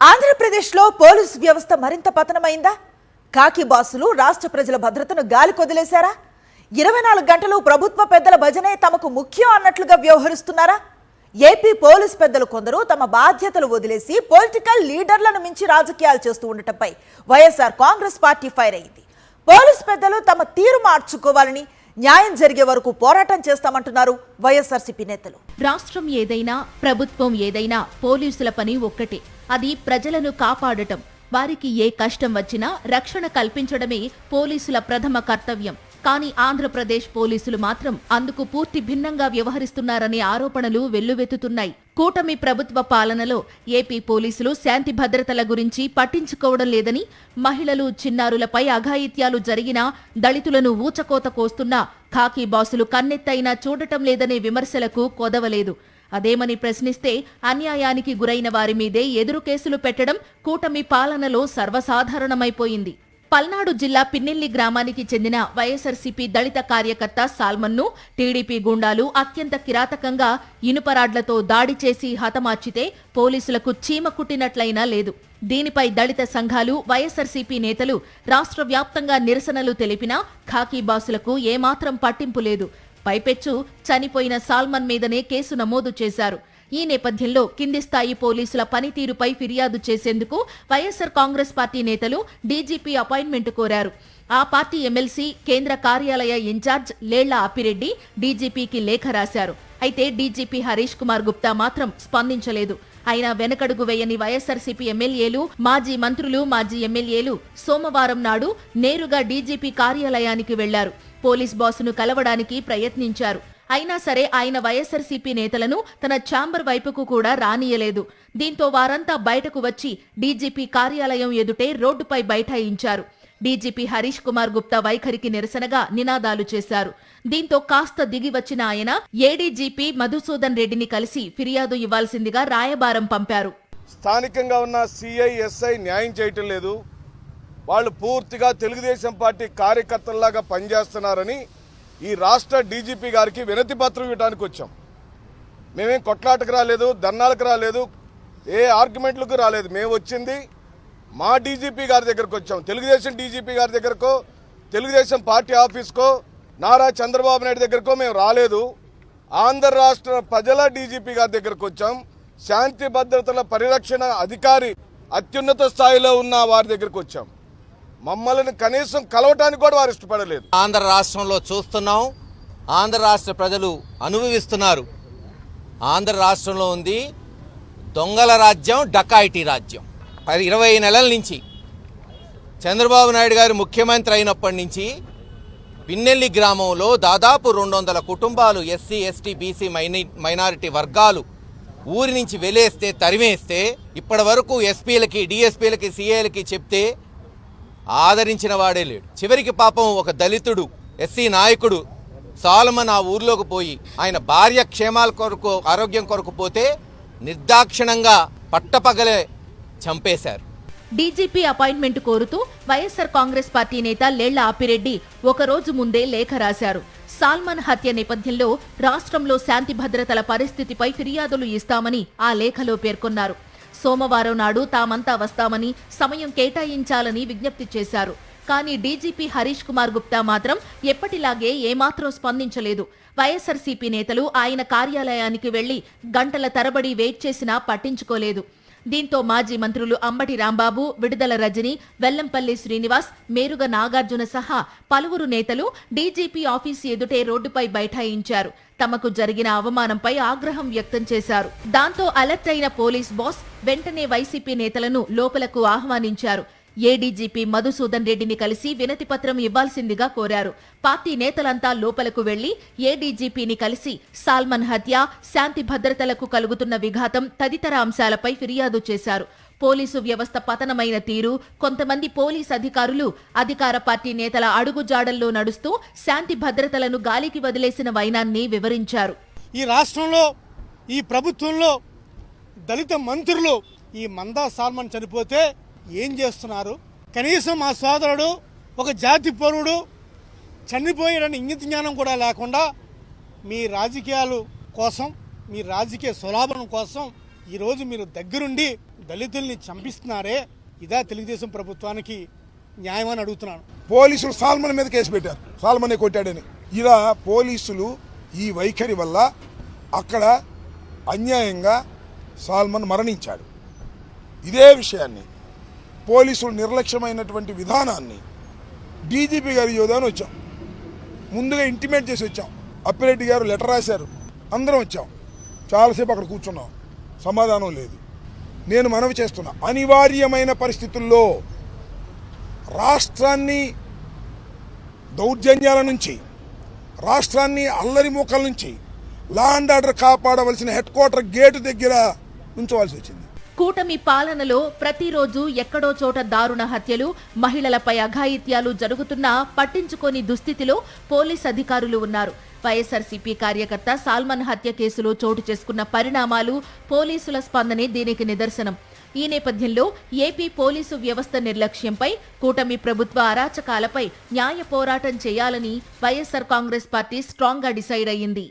ఆంధ్రప్రదేశ్లో పోలీసు వ్యవస్థ మరింత పతనమైందా? కాకి బాసులు రాష్ట్ర ప్రజల భద్రతను గాలి కొదిలేశారా? 24 గంటలు ప్రభుత్వ పెద్దల భజనే తమకు ముఖ్యం అన్నట్లుగా వ్యవహరిస్తున్నారా? ఏపీ పోలీసు పెద్దలు కొందరు తమ బాధ్యతలు వదిలేసి పొలిటికల్ లీడర్లను మించి రాజకీయాలు చేస్తూ ఉండటంపై వైఎస్ఆర్ కాంగ్రెస్ పార్టీ ఫైర్ అయింది. పోలీసు పెద్దలు తమ తీరు మార్చుకోవాలని, న్యాయం జరిగే వరకు పోరాటం చేస్తామంటున్నారు వైఎస్ఆర్సీపీ నేతలు. రాష్ట్రం ఏదైనా, ప్రభుత్వం ఏదైనా పోలీసుల పని ఒక్కటే, అది ప్రజలను కాపాడటం. వారికి ఏ కష్టం వచ్చినా రక్షణ కల్పించడమే పోలీసుల ప్రథమ కర్తవ్యం. కానీ ఆంధ్రప్రదేశ్ పోలీసులు మాత్రం అందుకు పూర్తి భిన్నంగా వ్యవహరిస్తున్నారనే ఆరోపణలు వెల్లువెత్తుతున్నాయి. కూటమి ప్రభుత్వ పాలనలో ఏపీ పోలీసులు శాంతి భద్రతల గురించి పట్టించుకోవడం లేదని, మహిళలు, చిన్నారులపై అఘాయిత్యాలు జరిగినా, దళితులను ఊచకోత కోస్తున్నా ఖాకీ బాసులు కన్నెత్తైనా చూడటం లేదనే విమర్శలకు కొదవలేదు. అదేమని ప్రశ్నిస్తే అన్యాయానికి గురైన వారి మీదే ఎదురు కేసులు పెట్టడం కూటమి పాలనలో సర్వసాధారణమైపోయింది. పల్నాడు జిల్లా పిన్నెల్లి గ్రామానికి చెందిన వైఎస్ఆర్సీపీ దళిత కార్యకర్త సాల్మన్ను టీడీపీ గుండాలు అత్యంత కిరాతకంగా ఇనుపరాడ్లతో దాడి చేసి హతమార్చితే పోలీసులకు చీమ కుట్టినట్లయినా లేదు. దీనిపై దళిత సంఘాలు, వైఎస్ఆర్సీపీ నేతలు రాష్ట్ర వ్యాప్తంగా నిరసనలు తెలిపినా ఖాకీ బాసులకు ఏమాత్రం పట్టింపు లేదు. పైపెచ్చు చనిపోయిన సాల్మన్ మీదనే కేసు నమోదు చేశారు. ఈ నేపథ్యంలో కింది స్థాయి పోలీసుల పనితీరుపై ఫిర్యాదు చేసేందుకు వైఎస్ఆర్ కాంగ్రెస్ పార్టీ నేతలు డీజీపీ అపాయింట్మెంట్ కోరారు. ఆ పార్టీ ఎమ్మెల్సీ, కేంద్ర కార్యాలయ ఇన్ఛార్జ్ లేళ్ల అప్పిరెడ్డి డీజీపీకి లేఖ రాశారు. అయితే డీజీపీ హరీష్ కుమార్ గుప్తా మాత్రం స్పందించలేదు. అయినా వెనకడుగు వేయని వైఎస్ఆర్సీపీ ఎమ్మెల్యేలు, మాజీ మంత్రులు, మాజీ ఎమ్మెల్యేలు సోమవారం నాడు నేరుగా డీజీపీ కార్యాలయానికి వెళ్లారు. పోలీస్ బాసును కలవడానికి ప్రయత్నించారు. అయినా సరే ఆయన వైఎస్ఆర్సీపీ నేతలను తన ఛాంబర్ వైపుకు కూడా రానియలేదు. దీంతో వారంతా బయటకు వచ్చి డీజీపీ కార్యాలయం ఎదుటే రోడ్డుపై బైఠాయించారు. డీజీపీ హరీష్ కుమార్ గుప్తా వైఖరికి నిరసనగా నినాదాలు చేశారు. దీంతో కాస్త దిగి వచ్చిన ఆయన ఏడీజీపీ మధుసూదన్ రెడ్డిని కలిసి ఫిర్యాదు ఇవ్వాల్సిందిగా రాయబారం పంపారు. స్థానికంగా ఉన్న సిఐఎస్ఐ న్యాయం చేయటం లేదు, వాళ్ళు పూర్తిగా తెలుగుదేశం పార్టీ కార్యకర్తల్లాగా పనిచేస్తున్నారని ఈ రాష్ట్ర డీజీపీ గారికి వినతి పత్రం ఇవ్వడానికి వచ్చాం. మేమేం కొట్లాటకు రాలేదు, ధర్నాలకు రాలేదు, ఏ ఆర్గ్యుమెంట్లకు రాలేదు. మేము వచ్చింది మా డీజీపీ గారి దగ్గరకు వచ్చాం. తెలుగుదేశం డీజీపీ గారి దగ్గరకో, తెలుగుదేశం పార్టీ ఆఫీస్కో, నారా చంద్రబాబు నాయుడు దగ్గరకో మేము రాలేదు. ఆంధ్ర రాష్ట్ర ప్రజల డీజీపీ గారి దగ్గరకు వచ్చాం. శాంతి భద్రతల పరిరక్షణ అధికారి అత్యున్నత స్థాయిలో ఉన్న వారి దగ్గరకు వచ్చాం. మమ్మల్ని కనీసం కలవటానికి కూడా వారు ఇష్టపడలేదు. ఆంధ్ర రాష్ట్రంలో చూస్తున్నాం, ఆంధ్ర రాష్ట్ర ప్రజలు అనుభవిస్తున్నారు. ఆంధ్ర రాష్ట్రంలో ఉంది దొంగల రాజ్యం, డకాయిటీ రాజ్యం. 20 నెలల నుంచి చంద్రబాబు నాయుడు గారు ముఖ్యమంత్రి అయినప్పటి నుంచి పిన్నెల్లి గ్రామంలో దాదాపు 200 కుటుంబాలు, ఎస్సీ, ఎస్టీ, బీసీ, మైనారిటీ వర్గాలు ఊరి నుంచి వెలేస్తే, తరిమేస్తే ఇప్పటి వరకు ఎస్పీలకి, డిఎస్పీలకి, సిఐలకి చెప్తే ఆదరించిన వాడే లేడు. చివరికి పాపం ఒక దళితుడు ఎస్సీ నాయకుడు సాల్మన్ ఆ ఊర్లోకి పోయి ఆయన భార్య క్షేమాల కొరకు, ఆరోగ్యం కొరకు పోతే నిర్దాక్షిణంగా పట్టపగలే చంపేశారు. డీజీపీ అపాయింట్మెంట్ కోరుతూ వైఎస్ఆర్ కాంగ్రెస్ పార్టీ నేత లేళ్ల అప్పిరెడ్డి ఒకరోజు ముందే లేఖ రాశారు. సాల్మన్ హత్య నేపథ్యంలో రాష్ట్రంలో శాంతి భద్రతల పరిస్థితిపై ఫిర్యాదులు ఇస్తామని ఆ లేఖలో పేర్కొన్నారు. సోమవారం నాడు తామంతా వస్తామని, సమయం కేటాయించాలని విజ్ఞప్తి చేశారు. కానీ డీజీపీ హరీష్ కుమార్ గుప్తా మాత్రం ఎప్పటిలాగే ఏమాత్రం స్పందించలేదు. వైఎస్ఆర్సీపీ నేతలు ఆయన కార్యాలయానికి వెళ్లి గంటల తరబడి వెయిట్ చేసినా పట్టించుకోలేదు. దీంతో మాజీ మంత్రులు అంబటి రాంబాబు, విడుదల రజని, వెల్లంపల్లి శ్రీనివాస్, మేరుగ నాగార్జున సహా పలువురు నేతలు డీజీపీ ఆఫీసు ఎదుటే రోడ్డుపై బైఠాయించారు. తమకు జరిగిన అవమానంపై ఆగ్రహం వ్యక్తం చేశారు. దాంతో అలర్ట్ అయిన పోలీస్ బాస్ వెంటనే వైసీపీ నేతలను లోపలకు ఆహ్వానించారు. ఏడీజీపీ మధుసూదన్ రెడ్డిని కలిసి వినతి పత్రం ఇవ్వాల్సిందిగా కోరారు. పార్టీ నేతలంతా లోపలకు వెళ్లి ఏడీజీపీని కలిసి సాల్మన్ హత్య, శాంతి భద్రతలకు కలుగుతున్న విఘాతం తదితర అంశాలపై ఫిర్యాదు చేశారు. పోలీసు వ్యవస్థ పతనమైన తీరు, కొంతమంది పోలీస్ అధికారులు అధికార పార్టీ నేతల అడుగుజాడల్లో నడుస్తూ శాంతి భద్రతలను గాలికి వదిలేసిన వైనాన్ని వివరించారు. ఈ రాష్ట్రంలో, ఈ ప్రభుత్వంలో దళిత మంత్రులు ఈ మందా సాల్మన్ చనిపోతే ఏం చేస్తున్నారు? కనీసం మా సోదరుడు ఒక జాతి పౌరుడు చనిపోయాడని ఇంగిత జ్ఞానం కూడా లేకుండా మీ రాజకీయాలు కోసం, మీ రాజకీయ స్వలాభం కోసం ఈరోజు మీరు దగ్గరుండి దళితుల్ని చంపిస్తున్నారే, ఇదా తెలుగుదేశం ప్రభుత్వానికి న్యాయం అని అడుగుతున్నాను. పోలీసులు సాల్మన్ మీద కేసు పెట్టారు, సాల్మనే కొట్టాడని. ఇలా పోలీసులు ఈ వైఖరి వల్ల అక్కడ అన్యాయంగా సాల్మన్ మరణించాడు. ఇదే విషయాన్ని పోలీసులు నిర్లక్ష్యమైనటువంటి విధానాన్ని డీజీపీ గారి యోధాన్ని వచ్చాం, ముందుగా ఇంటిమేట్ చేసి వచ్చాం. అప్పిరెడ్డి గారు లెటర్ రాశారు, అందరం వచ్చాం, చాలాసేపు అక్కడ కూర్చున్నాం, సమాధానం లేదు. నేను మనవి చేస్తున్నా, అనివార్యమైన పరిస్థితుల్లో రాష్ట్రాన్ని దౌర్జన్యాల నుంచి, రాష్ట్రాన్ని అల్లరి మూకల నుంచి లా అండ్ ఆర్డర్ కాపాడవలసిన హెడ్ క్వార్టర్ గేటు దగ్గర ఉంచవలసి వచ్చింది. కూటమి పాలనలో ప్రతిరోజు ఎక్కడో చోట దారుణ హత్యలు, మహిళలపై అఘాయిత్యాలు జరుగుతున్నా పట్టించుకోని దుస్థితిలో పోలీస్ అధికారులు ఉన్నారు. వైఎస్ఆర్సీపీ కార్యకర్త సాల్మన్ హత్య కేసులో చోటు చేసుకున్న పరిణామాలు, పోలీసుల స్పందనే దీనికి నిదర్శనం. ఈ నేపథ్యంలో ఏపీ పోలీసు వ్యవస్థ నిర్లక్ష్యంపై, కూటమి ప్రభుత్వ అరాచకాలపై న్యాయ పోరాటం చేయాలని వైఎస్ఆర్ కాంగ్రెస్ పార్టీ స్ట్రాంగ్ గా డిసైడ్ అయ్యింది.